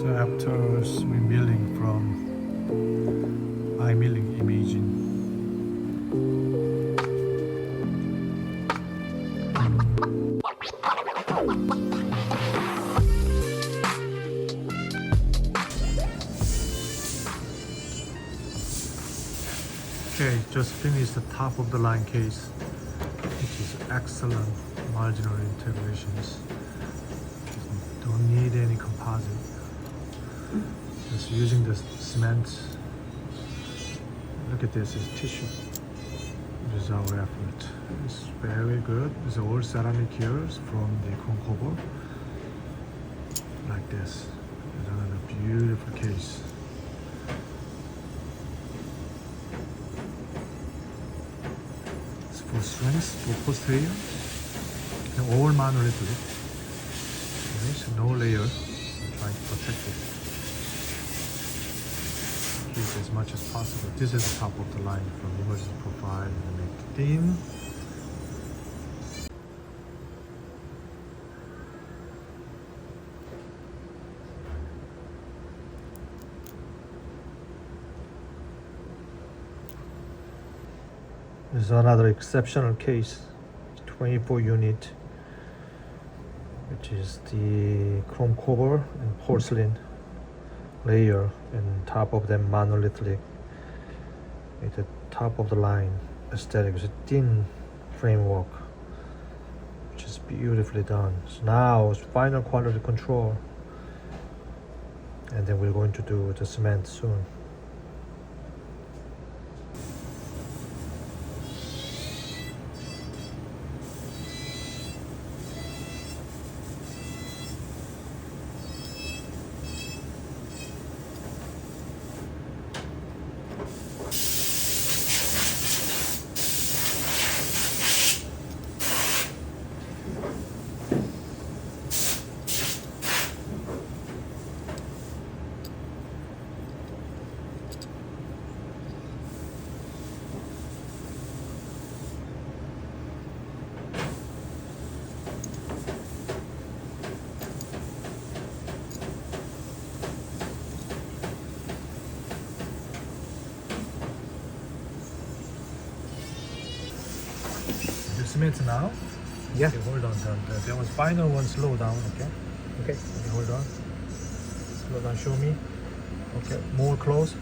So after milling from eye milling imaging, okay, just finished the top of the line case, which is excellent marginal integrations. Don't need any composite. Just using the cement. Look at this, it's tissue. This is our effort. It's very good. It's all ceramic here from the Kahng, like this. It's another beautiful case. It's for strength, for posterior, and all monolithic. Okay, so no layer. I'm trying to protect it. Keep as much as possible. This is the top of the line from emergency profile and make it thin. This is another exceptional case, 24 unit, which is the chrome cover and porcelain layer, and top of them monolithic with the top of the line aesthetic. It's a thin framework, which is beautifully done. So now it's final quality control, and then we're going to do the cement soon. Cement now? Yeah. Okay, hold on. There was final one. Slow down. Okay. Okay. Okay, hold on. Slow down. Show me. Okay. More close.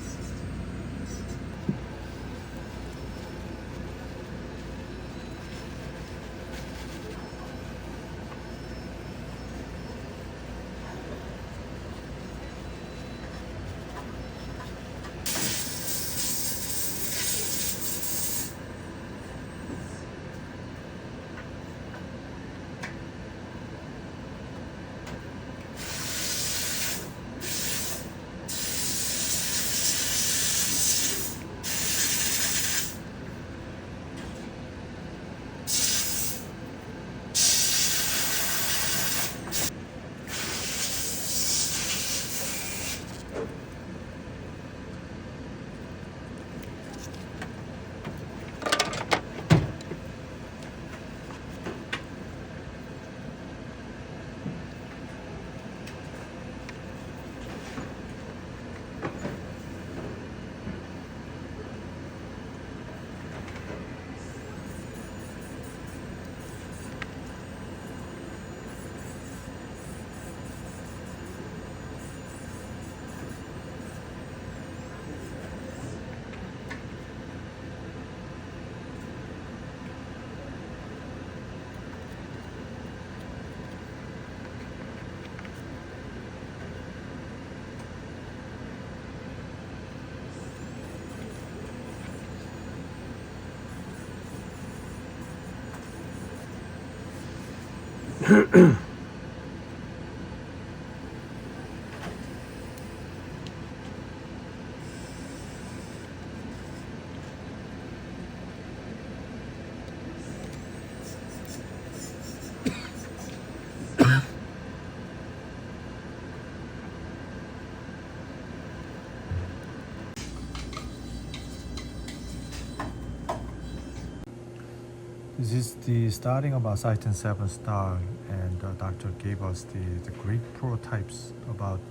This is the starting of our Site 7 star, and the doctor gave us the great prototypes about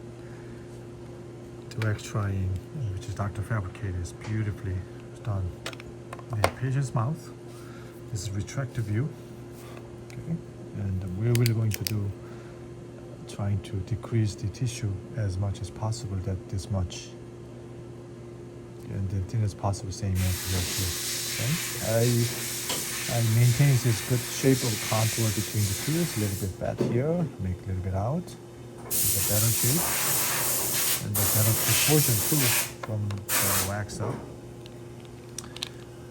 direct trying, which is Dr. Fabricated, is beautifully done in the patient's mouth. This is retractive view. Okay, and we're really going to do trying to decrease the tissue as much as possible, that this much, and the thinnest possible, same as here too. Okay, I maintain this good shape of contour between the teeth, a little bit back here, make a little bit out, it's a better shape, and a better proportion too from the wax up.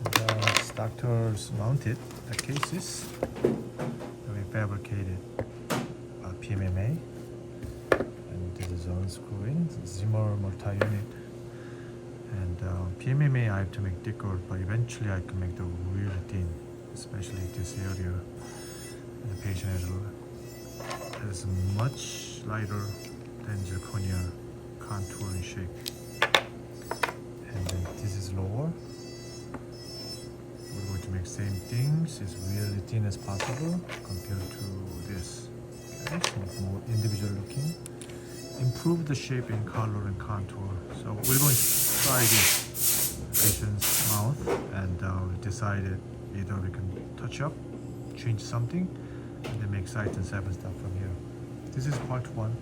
The doctors mounted the cases, we fabricated PMMA, and this is unscrewing Zimmer multi-unit. And PMMA I have to make thicker, but eventually I can make the really thin, especially this area. And the patient is much lighter than zirconia contour and shape. And then this is lower. We're going to make same things, it's really thin as possible compared to this. Okay, so more individual looking. Improve the shape in color and contour. So we're going to try this patient's mouth, and we decided either we can touch up, change something, and then make sight and seven stuff from here. This is part one.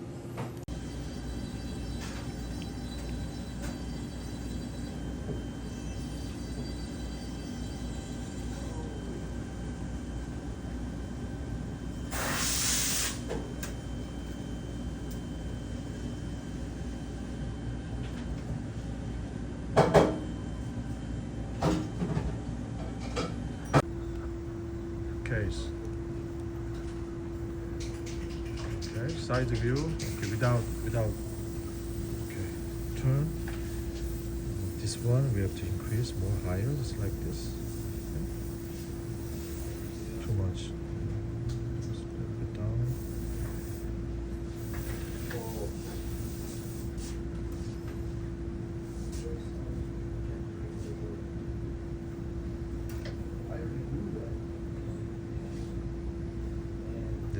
Case. Okay, side view. Okay, without. Okay, turn. This one we have to increase more higher, just like this. Okay. Too much. Just a little bit down.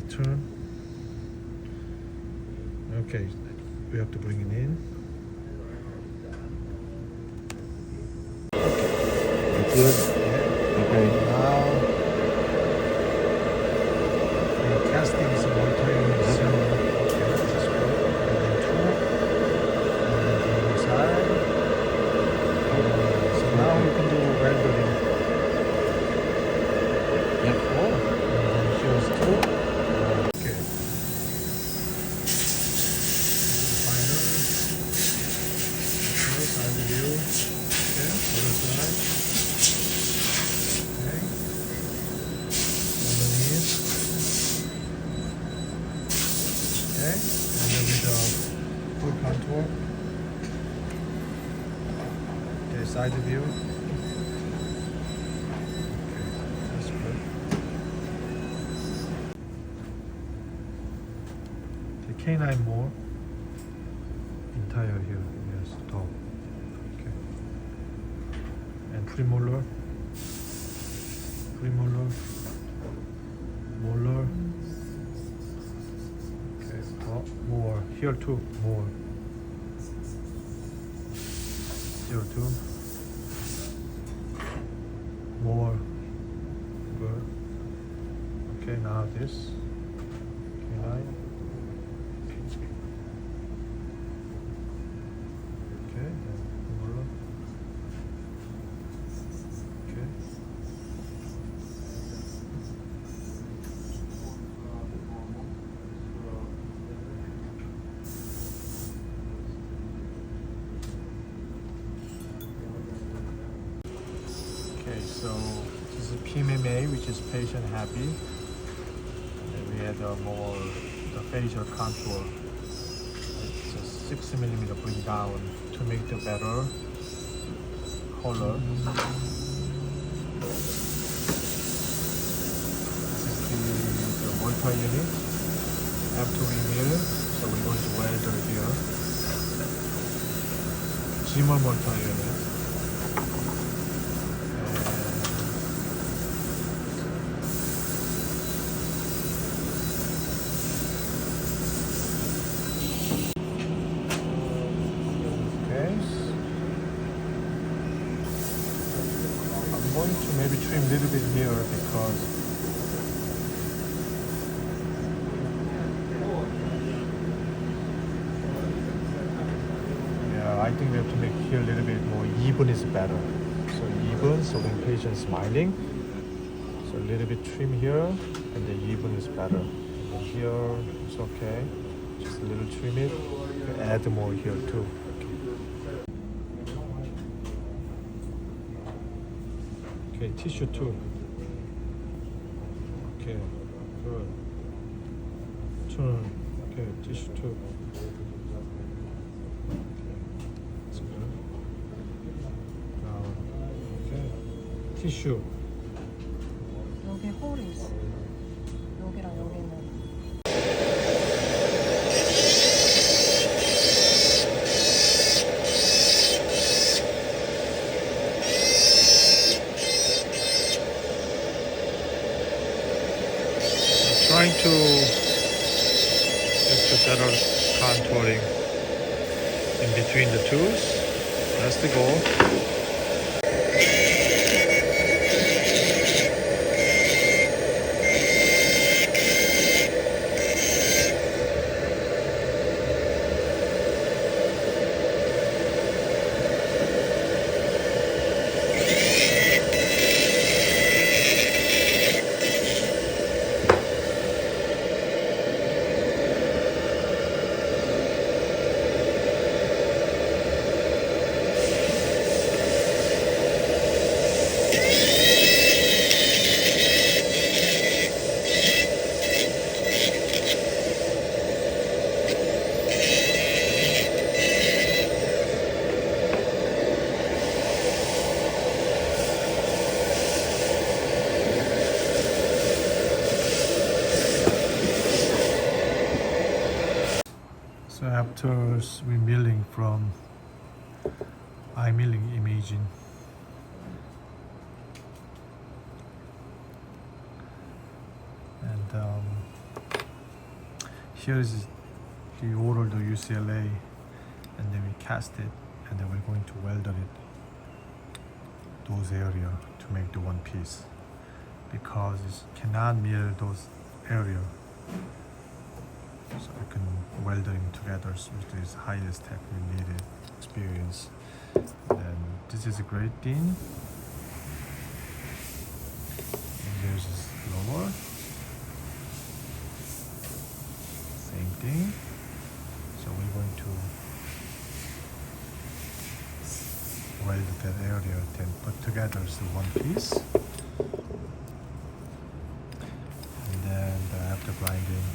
Turn. Okay, we have to bring it in. That's good. Okay, now the casting is one time zero. Okay, that's good. And then two. And then the other side. So now we can do welding. Yep. Oh. And then here's two. Okay, and then with the full contour. Okay, side view. Okay, that's good. The canine more. Entire here, yes, top. Okay. And premolar. Premolar. Molar. More here too, more here too, more good. Okay, now this canine. Okay, more. Okay. Okay, so this is PMMA, which is patient happy. And we had more the facial contour. It's a 6mm bring down to make the better color. This is the multi-unit. After we mill, so we're going to weld it here. Zimmer multi-unit. maybe trim a little bit here because yeah, I think we have to make here a little bit more even is better. So even, so when patient smiling, so a little bit trim here, and the even is better. And here it's okay, just a little trim it. Add more here too. Okay, tissue too. Okay, good. Turn. Okay, tissue too. That's good. Now, okay, tissue. 여기 홀이 있어. 여기랑 여기는. Trying to get better contouring in between the tools. That's the goal. So after remilling from eye milling imaging, and here is the order to UCLA, and then we cast it, and then we're going to weld it those area to make the one piece, because it cannot mill those area. So we can weld them together, which is highest tech we needed experience. Then this is a great thing. And here's this lower. Same thing. So we're going to weld that area, then put together so one piece. And then after grinding,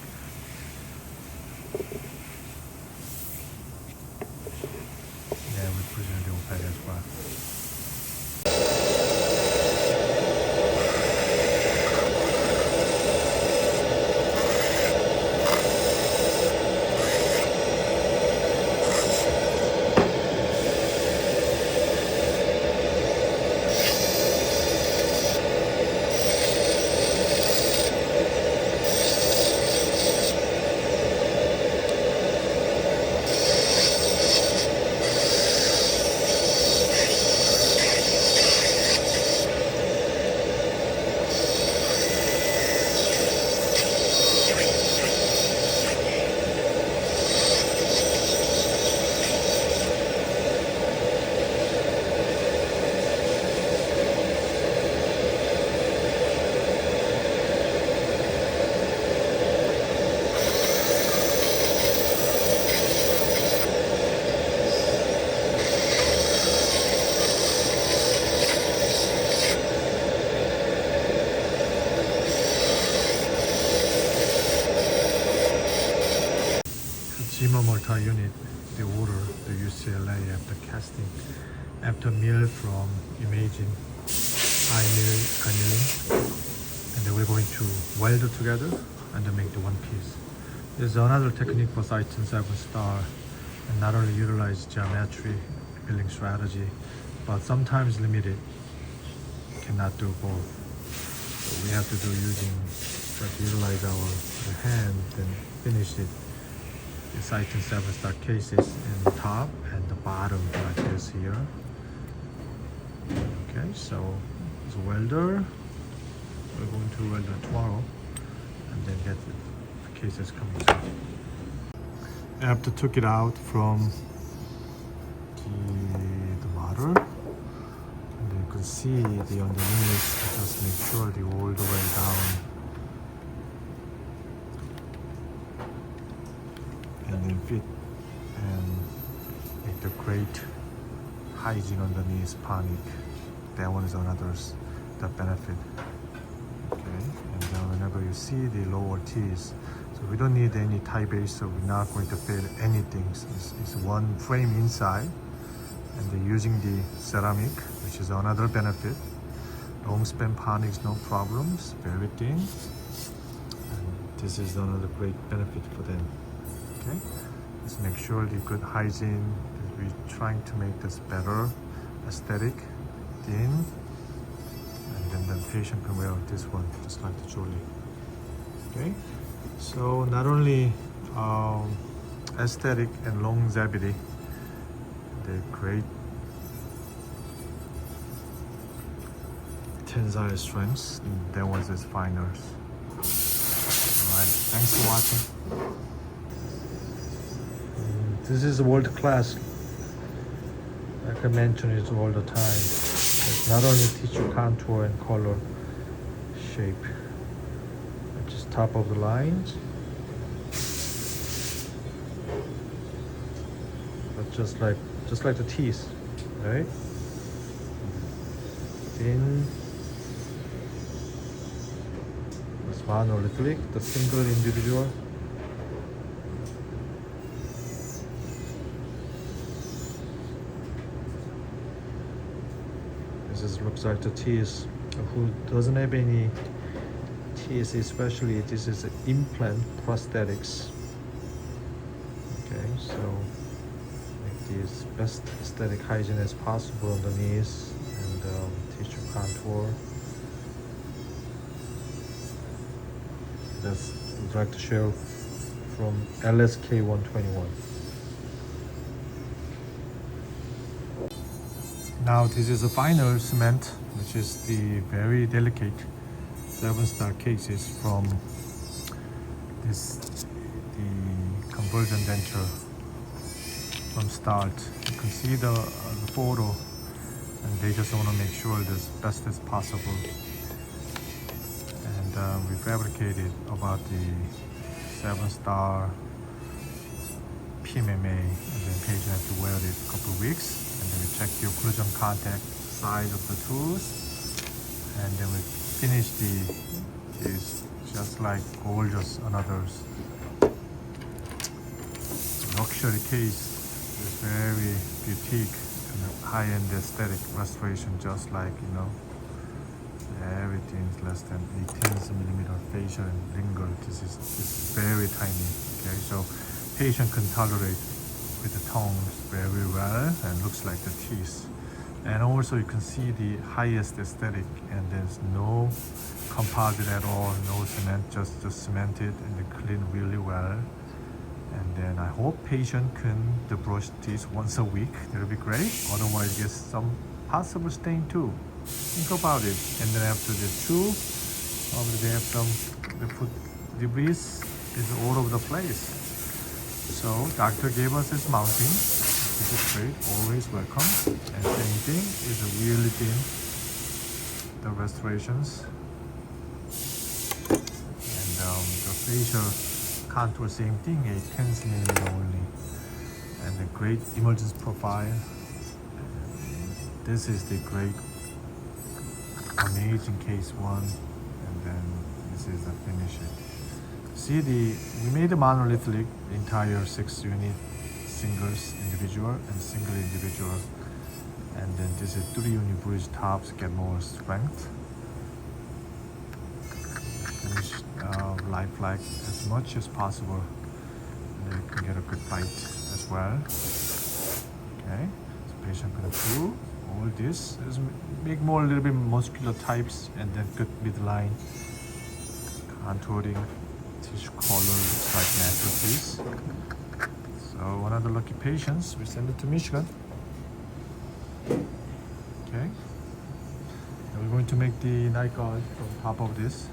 yeah, we put it in the OPEC as well. Multi-unit, the order, the UCLA after casting, after mill from imaging, eye milling, and then we're going to weld it together and then make the one piece. There's another technique for Titan 7 star, and not only utilize geometry, milling strategy, but sometimes limited, cannot do both. So we have to do using, try to utilize our hand and finish it. The Titan 7 star cases in the top and the bottom like this here. Okay, so It's a welder. We're going to weld it tomorrow and then get the cases coming soon. After took it out from the motor, and you can see the underneath. Just make sure the all the way down, and then fit and make the great hygiene underneath panic. That one is another the benefit. Okay, and then whenever you see the lower teeth, so we don't need any tie base, so we're not going to fail anything. So it's one frame inside, and they're using the ceramic, which is another benefit. Long span panics, no problems, very thin. And this is another great benefit for them. Okay, let's make sure the good hygiene. We're trying to make this better, aesthetic, thin, and then the patient can wear this one just like the Jolie. Okay, so not only aesthetic and longevity, they're great tensile strengths. That was his finals. Alright, thanks for watching. This is world class. Like I mention it all the time. It's not only tissue contour and color, shape, which is top of the lines, but just like the teeth, right? Thin, monolithic, the single individual. This looks like the teeth. Who doesn't have any teeth, especially this is implant prosthetics. Okay, so make this best aesthetic hygiene as possible on the knees and tissue contour. That's I'd like to show from LSK 121. Now this is a final cement, which is the very delicate 7-star cases from this the conversion denture from start. You can see the photo, and they just want to make sure this best as possible. And we fabricated about the 7-star PMMA, and then patient had to wear it a couple of weeks. And then we check the occlusion contact side of the tooth, and then we finish this just like gorgeous another luxury case. It's very boutique and high-end aesthetic restoration, just like everything is less than 18mm facial and lingual. This is very tiny. Okay, so patient can tolerate with the tongues very well, and looks like the teeth. And also you can see the highest aesthetic, and there's no composite at all, no cement, just cemented, and they clean really well. And then I hope patient can brush teeth once a week. That'll be great. Otherwise get some possible stain too. Think about it. And then after the chew, probably they have the food debris is all over the place. So doctor gave us this mounting. This is great, always welcome. And same thing is really thin, the restorations. And the facial contour, same thing, 8-10mm only. And the great emergence profile. This is the great, amazing case one. And then this is the finish. See, we made a monolithic entire 6-unit singles individual and single individual, and then this is 3-unit bridge tops, get more strength. Finish lifelike as much as possible, and then you can get a good bite as well. Okay, so patient gonna do all this is make more a little bit muscular types, and then good midline contouring. Tissue color looks like natural piece. So one of the lucky patients, we send it to Michigan. Okay. we're going to make the night guard from top of this.